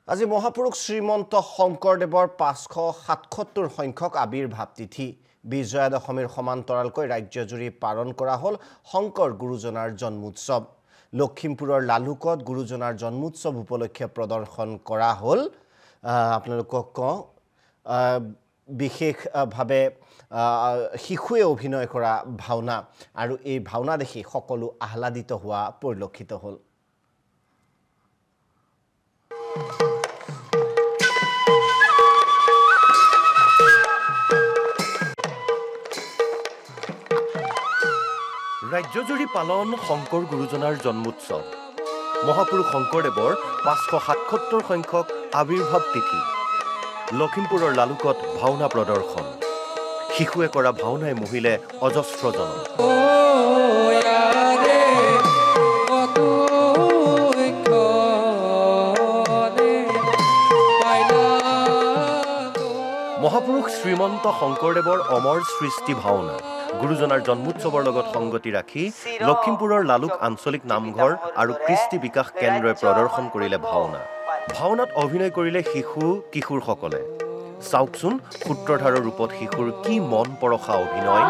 আজি মহাপুৰুষ শ্ৰীমন্ত শংকৰদেৱৰ 577 সংখ্যক আবিৰ্ভাৱ তিথি বিজয়া দশমীৰ সমান্তৰালকৈ ৰাজ্যজুৰি পালন কৰা হ'ল শংকৰ গুৰুজনাৰ জন্মোৎসৱ লখিমপুৰৰ লালুকত গুৰুজনাৰ জন্মোৎসৱ উপলক্ষে প্ৰদৰ্শন কৰা হ'ল আপোনালোকক বিশেষভাৱে শিশুৱে অভিনয় কৰা ভাওনা আৰু এই ভাওনা দেখি সকলো আহ্লাদিত হোৱা পৰিলক্ষিত হ'ল ৰাজ্যজুৰি পালন শংকৰ গুৰুজনাৰ জন্মোৎসৱ মহাপুৰুষ শংকৰদেৱৰ 577 সংখ্যক আবিৰ্ভাৱ তিথি লখিমপুৰৰ লালুকত ভাওনা প্ৰদৰ্শন শিশুৱে কৰা ভাওনাই মোহিলে অজস্ৰজনক মহাপুৰুষ শ্ৰীমন্ত শংকৰদেৱৰ অমৰ সৃষ্টি ভাওনা গুৰুজনাৰ জন্মোৎসৱৰ লগত সংগতি ৰাখি লখিমপুৰৰ লালুক আঞ্চলিক নামঘৰ আৰু কৃষ্টি বিকাশ কেন্দ্ৰই প্ৰদৰ্শন কৰিলে ভাওনাত অভিনয় কৰিলে শিশু কিশোৰসকলে চাওকচোন সূত্ৰধাৰৰ ৰূপত শিশুৰ কি মন পৰখা অভিনয়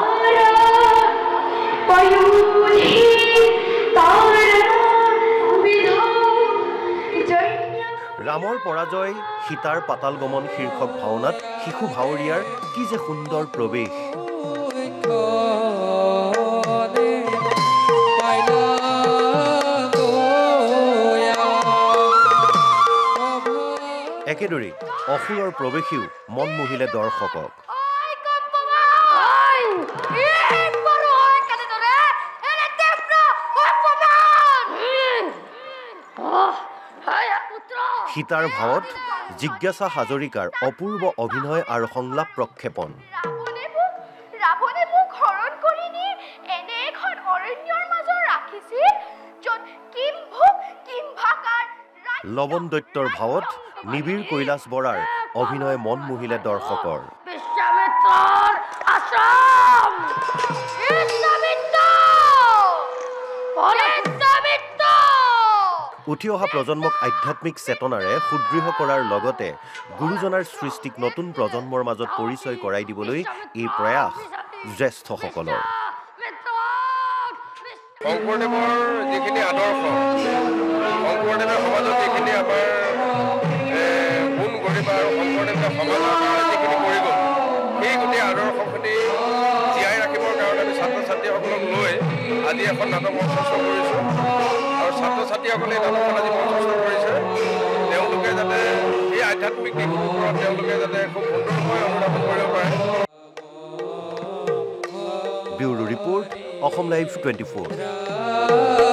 ৰামৰ পৰাজয় সীতাৰ পাতাল গমন শীৰ্ষক ভাওনাত শিশু ভাৱৰীয়াৰ কি যে সুন্দৰ প্ৰৱেশ একেদৰে অসুৰৰ প্ৰৱেশীও মন মোহিলে দৰ্শকক সীতাৰ ভাৱত জিজ্ঞাসা হাজৰিকাৰ অপূৰ্ব অভিনয় আৰু সংলাপ প্ৰক্ষেপণ লৱণ দৈত্যৰ ভাৱত নিবিৰ কৈলাশ বৰাৰ অভিনয় মন মোহিলে দৰ্শকৰ উঠি অহা প্ৰজন্মক আধ্যাত্মিক চেতনাৰে সুদৃঢ় কৰাৰ লগতে গুৰুজনাৰ সৃষ্টিক নতুন প্ৰজন্মৰ মাজত পৰিচয় কৰাই দিবলৈ এই প্ৰয়াস জ্যেষ্ঠসকলৰ শংকৰদেৱৰ যিখিনি আদৰ্শ শংকৰদেৱে সমাজত যিখিনি আমাৰ গুণ গৰিমা আৰু শংকৰদেৱে সমাজৰ কাৰণে যিখিনি কৰি গ'ল সেই গোটেই আদৰ্শখিনি জীয়াই ৰাখিবৰ কাৰণে আমি ছাত্ৰ ছাত্ৰীসকলক লৈ আজি এখন নাটক মঞ্চস্থ কৰিছোঁ আৰু ছাত্ৰ ছাত্ৰীসকলে এই নাটকখন আজি মঞ্চস্থ কৰিছে তেওঁলোকে যাতে এই আধ্যাত্মিক দিশটোৰ ওপৰত তেওঁলোকে যাতে খুব সুন্দৰকৈ অনুধাৱন কৰিব পাৰে ব্যুৰো ৰিপৰ্ট অসম লাইভ 24